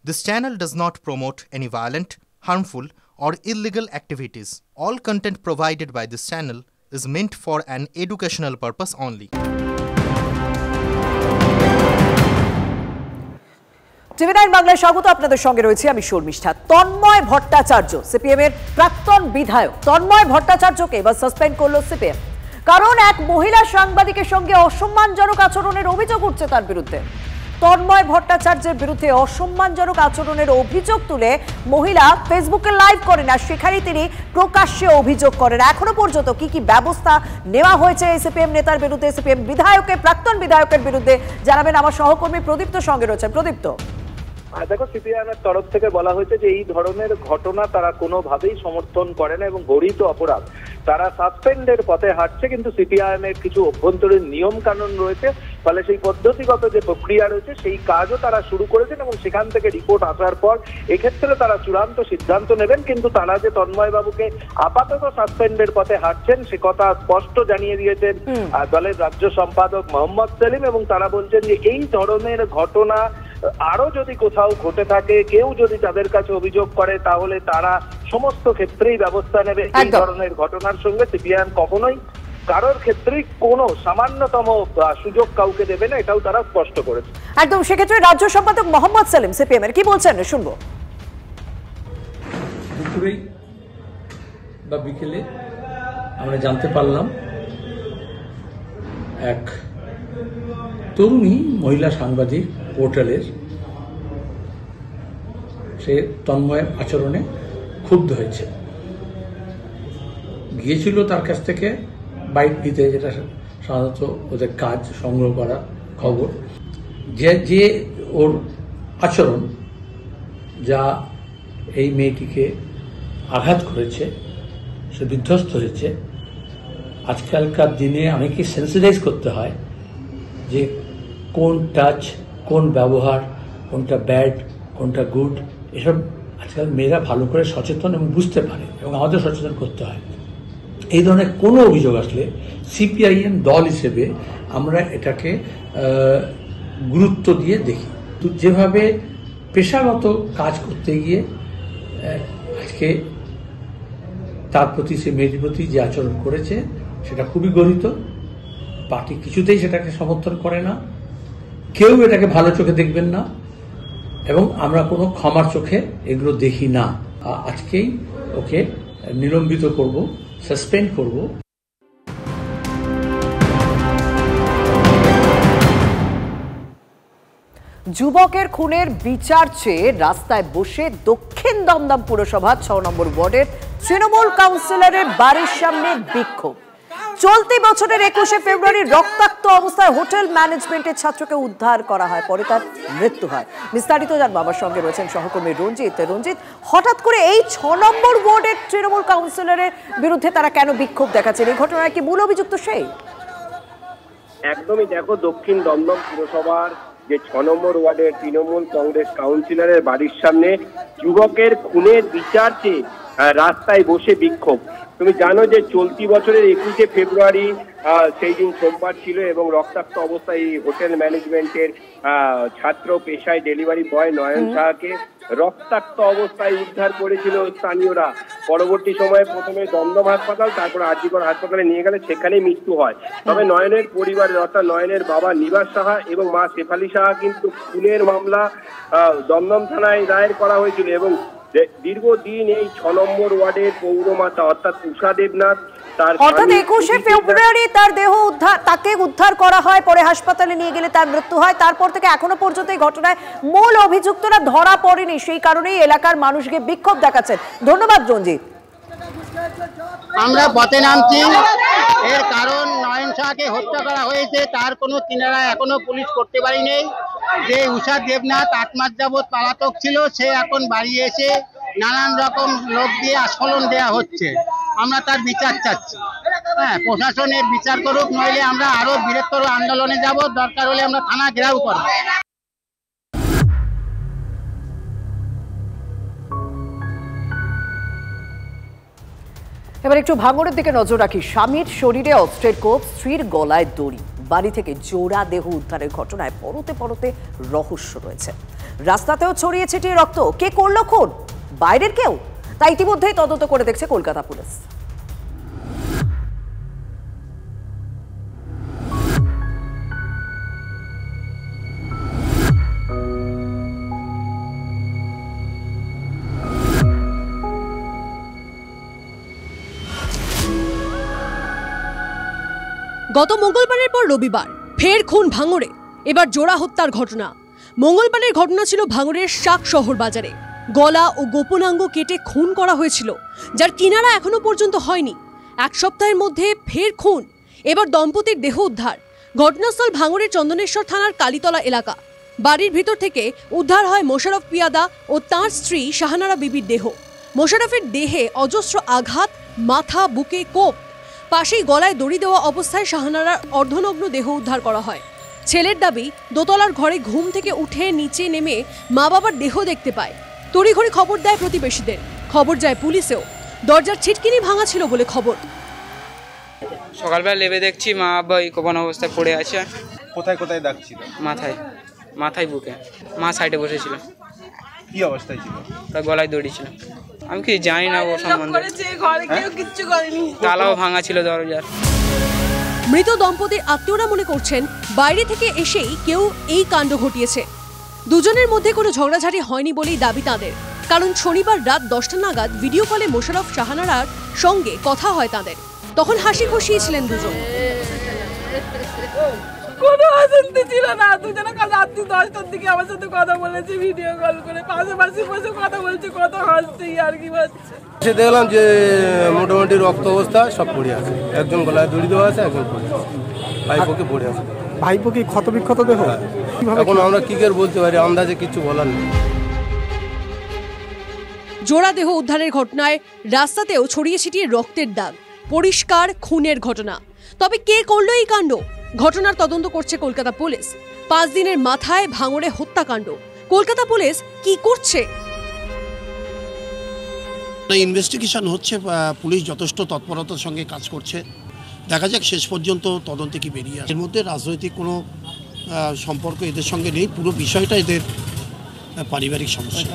This channel does not promote any violent, harmful, or illegal activities. All content provided by this channel is meant for an educational purpose only. টিভি9 বাংলায় স্বাগত। আপনাদের সঙ্গে রয়েছে আমি Sharmistha. Tanmoy Bhattacharya, CPM এর প্রাক্তন বিধায়ক তন্ময় ভট্টাচার্যকে এবার সাসপেন্ড করলো সিপিএম, কারণ এক মহিলা সাংবাদিকের সঙ্গে অসম্মানজনক আচরণের অভিযোগ উঠছে তার বিরুদ্ধে। তন্ময় ভট্টাচার্যের বিরুদ্ধে অসম্মানজনক আচরণের অভিযোগ তুলে মহিলা ফেসবুকে লাইভ করেন, আর সেখানেই তিনি প্রকাশ্যে অভিযোগ করেন। এখনো পর্যন্ত কি কি ব্যবস্থা নেওয়া হয়েছে সিপিএম নেতার বিরুদ্ধে, সিপিএম বিধায়কের প্রাক্তন বিধায়কের বিরুদ্ধে জানাবেন আমার সহকর্মী প্রদীপ্ত সঙ্গে রয়েছেন। প্রদীপ্ত, দেখো, সিপিআইএমের তরফ থেকে বলা হয়েছে যে এই ধরনের ঘটনা তারা কোনোভাবেই সমর্থন করে না এবং গরিত অপরাধ। তারা সাসপেন্ডের পথে হাঁটছে, কিন্তু সিপিআইএমের কিছু অভ্যন্তরীণ নিয়ম কানুন রয়েছে, ফলে সেই পদ্ধতিগত যে প্রক্রিয়া রয়েছে সেই কাজও তারা শুরু করেছেন এবং সেখান থেকে রিপোর্ট আসার পর এক্ষেত্রে তারা চূড়ান্ত সিদ্ধান্ত নেবেন। কিন্তু তারা যে তন্ময় বাবুকে আপাতত সাসপেন্ডের পথে হাঁটছেন সে কথা স্পষ্ট জানিয়ে দিয়েছেন দলের রাজ্য সম্পাদক মোহাম্মদ সেলিম, এবং তারা বলছেন যে এই ধরনের ঘটনা আরো যদি কোথাও ঘটে থাকে, কেউ যদি তাদের কাছে অভিযোগ করে, তাহলে তারা সমস্ত ক্ষেত্রেই ব্যবস্থা নেবে। এই ধরনের ঘটনার সঙ্গে সিপিআইএম কখনোই কারোর ক্ষেত্রেই কোনো সামান্যতম সুযোগ কাউকে দেবে না, এটাও তারা স্পষ্ট করেছে। একদম। সেক্ষেত্রে রাজ্য সম্পাদক মোহাম্মদ সেলিম সিপিএম এর কি বলছেন শুনবো। দুপুরেই বা বিকেলে আমরা জানতে পারলাম এক তরুণী মহিলা সাংবাদিক পোর্টালের সে তন্ময়ের আচরণে ক্ষুব্ধ হয়েছে, গিয়েছিল তার কাছ থেকে বাইট দিতে, যেটা সাধারণত ওদের কাজ সংগ্রহ করা খবর। যে ওর আচরণ যা এই মেয়েটিকে আঘাত করেছে, সে বিধ্বস্ত হয়েছে। আজকালকার দিনে অনেকেই সেন্সিটাইজ করতে হয় যে কোন টাচ, কোন ব্যবহার, কোনটা ব্যাড, কোনটা গুড, এসব আজকাল মেয়েরা ভালো করে সচেতন এবং বুঝতে পারে, এবং আমাদের সচেতন করতে হয়। এই ধরনের কোনো অভিযোগ আসলে সিপিআইএম দল হিসেবে আমরা এটাকে গুরুত্ব দিয়ে দেখি। তো যেভাবে পেশাগত কাজ করতে গিয়ে আজকে তার প্রতি, সে মেয়েটির প্রতি যে আচরণ করেছে সেটা খুবই গরিত। পার্টি কিছুতেই সেটাকে সমর্থন করে না, কেউ এটাকে ভালো চোখে দেখবেন না, এবং আমরা কোনো ক্ষমার চোখে এগুলো দেখি না। আজকেই ওকে নিলম্বিত করব, সাসপেন্ড করব। যুবকের খুনের বিচার চেয়ে রাস্তায় বসে দক্ষিণ দমদম পুরসভা ৬ নম্বর ওয়ার্ডের তৃণমূল কাউন্সিলরের বাড়ির সামনে বিক্ষোভ। চলতি বছরের ২১শে ফেব্রুয়ারি রক্তাক্ত অবস্থায় হোটেল ম্যানেজমেন্টের ছাত্রকে উদ্ধার করা হয়, পরে তার মৃত্যু হয়। বিস্তারিত জানবো, আমার সঙ্গে রয়েছেন সহকর্মী রঞ্জিত। রঞ্জিত, হঠাৎ করে এই ৬ নম্বর ওয়ার্ডের তৃণমূল কাউন্সিলরের বিরুদ্ধে তারা কেন বিক্ষোভ দেখাচ্ছেন? এই ঘটনায় কি মূল অভিযুক্ত সেই? একদমই। দেখো, দক্ষিণ দমদম পুরসভার যে ৬ নম্বর ওয়ার্ডের তৃণমূল কংগ্রেস কাউন্সিলরের বাড়ির সামনে যুবকের খুনের বিচার চেয়ে রাস্তায় বসে বিক্ষোভ। তুমি জানো যে চলতি বছরের ২১শে ফেব্রুয়ারি সেই দিন সোমবার ছিল, এবং রক্তাক্ত অবস্থায় হোটেল ম্যানেজমেন্টের ছাত্র পেশায় ডেলিভারি বয় নয়ন সাহাকে রক্তাক্ত অবস্থায় উদ্ধার করেছিল স্থানীয়রা। পরবর্তী সময়ে প্রথমে দমদম হাসপাতাল, তারপর আরজিকর হাসপাতালে নিয়ে গেলে সেখানেই মৃত্যু হয়। তবে নয়নের পরিবারের, অর্থাৎ নয়নের বাবা নিবাস সাহা এবং মা শেফালি সাহা কিন্তু খুনের মামলা দমদম থানায় দায়ের করা হয়েছিল, এবং দীর্ঘদিন এই ৬ নম্বর ওয়ার্ডের পৌরমাতা অর্থাৎ উষা দেবনাথ, অর্থাৎ ২১শে ফেব্রুয়ারি তার দেহ তাকে উদ্ধার করা হয়, পরে হাসপাতালে নিয়ে গেলে তার মৃত্যু হয়। তারপর থেকে এখনো পর্যন্ত এই ঘটনায় মূল অভিযুক্তরা ধরা পড়েনি, সেই কারণেই এলাকার মানুষকে বিক্ষোভ দেখাচ্ছেন। ধন্যবাদ রঞ্জিত। আমরা পথে নামছি, এর কারণ নয়ন শাহকে হত্যা করা হয়েছে, তার কোনো কিনারা এখনো পুলিশ করতে পারেনি। যে উষা দেবনাথ ৮ মাস যাবৎ পলাতক ছিল, সে এখন বাড়ি এসে নানান রকম লোক দিয়ে আস্ফলন দেওয়া হচ্ছে। আমরা তার বিচার চাচ্ছি। হ্যাঁ, প্রশাসনের বিচার করুক, নইলে আমরা আরো বৃহত্তর আন্দোলনে যাব, দরকার হলে আমরা থানা ঘেরাও করব। এবার একটু ভাঙড়ের দিকে নজর রাখি। স্বামীর শরীরে অস্ত্রের কোপ, স্ত্রীর গলায় দড়ি, বাড়ি থেকে জোড়া দেহ উদ্ধারের ঘটনায় পরতে পরতে রহস্য রয়েছে। রাস্তাতেও ছড়িয়ে ছিটিয়ে রক্ত। কে করলো খুন? বাইরের কেউ? তা ইতিমধ্যেই তদন্ত করে দেখছে কলকাতা পুলিশ। গত মঙ্গলবারের পর রবিবার ফের খুন ভাঙড়ে। এবার জোড়া হত্যার ঘটনা। মঙ্গলবারের ঘটনা ছিল ভাঙড়ের শাক শহর বাজারে। গলা ও গোপনাঙ্গ কেটে খুন করা হয়েছিল, যার কিনারা এখনো পর্যন্ত হয়নি। এক সপ্তাহের মধ্যে ফের খুন। এবার দম্পতির দেহ উদ্ধার। ঘটনাস্থল ভাঙড়ের চন্দনেশ্বর থানার কালীতলা এলাকা। বাড়ির ভিতর থেকে উদ্ধার হয় মোশাররফ পিয়াদা ও তাঁর স্ত্রী শাহানারা বিবির দেহ। মোশাররফের দেহে অজস্র আঘাত, মাথা, বুকে কোপ। পাশেই গলায় দড়ি দেওয়া অবস্থায় শাহানারার অর্ধনগ্ন দেহ উদ্ধার করা হয়। ছেলের দাবি, দোতলার ঘরে ঘুম থেকে উঠে নিচে নেমে মা বাবার দেহ দেখতে পায়। তড়িঘড়ি খবর দেয় প্রতিবেশীদের। খবর যায় পুলিশেও। দরজার ছিটকিনি ভাঙা ছিল বলে খবর। সকালবেলা লেবে দেখছি মা বাবা এই কোপানো অবস্থায় পড়ে আছে। কোথায় কোথায় দাগ ছিল? মাথায় বুকে। মা সাইডে বসেছিল। কি অবস্থায় ছিল? তার গলায় দড়ি ছিল। আমি কি জানি না ও সম্বন্ধে। তালাও ভাঙা ছিল দরজার। মৃত দম্পতির আত্মীয়রা মনে করছেন বাইরে থেকে এসেই কেউ এই কাণ্ড ঘটিয়েছে। দুজনের মধ্যে কোনো ঝগড়াঝাটি হয়নি বলেই দাবি তাদের। কারণ শনিবার রাত 10টা নাগাদ ভিডিও কলে মোশাররফ শাহানারার সঙ্গে কথা হয় তাদের। তখন হাসি খুশি ছিলেন দুজন। কোনো অশান্তি ছিল না। দুজনে কাল রাত্রি 10টার দিকে আমার সাথে কথা বলেছে, ভিডিও কল করে পাশাপাশি বসে কথা বলছে, কত হাসছে আর কি বলছে। সে দেখলাম যে মোটামুটি রক্ত অবস্থা, সব পড়ে আছে। একজন গলায় দড়ি দেওয়া আছে, একজন পড়ে আছে, ভাইপোকে পড়ে আছে। ভাইপো কি ক্ষত বিক্ষত দেহ? এখন আমরা কি করে বলতে পারি, আন্দাজে কিছু বলার নেই। জোড়া দেহ উদ্ধারের ঘটনায় রাস্তাতেও ছড়িয়ে ছিটিয়ে রক্তের দাগ। পরিষ্কার খুনের ঘটনা। তবে কে করলো এই কাণ্ড? ঘটনার তদন্ত করছে কলকাতা পুলিশ। 5 দিনের মাথায় ভাঙড়ে হত্যাকাণ্ড। কলকাতা পুলিশ কি করছে? ইনভেস্টিগেশন হচ্ছে, পুলিশ যথেষ্ট তৎপরতার সঙ্গে কাজ করছে। দেখা যাক শেষ পর্যন্ত তদন্তে কি বেরিয়ে আসে। এর মধ্যে রাজনৈতিক কোনো সম্পর্ক এদের সঙ্গে নেই। পুরো বিষয়টা এদের পারিবারিক সমস্যা।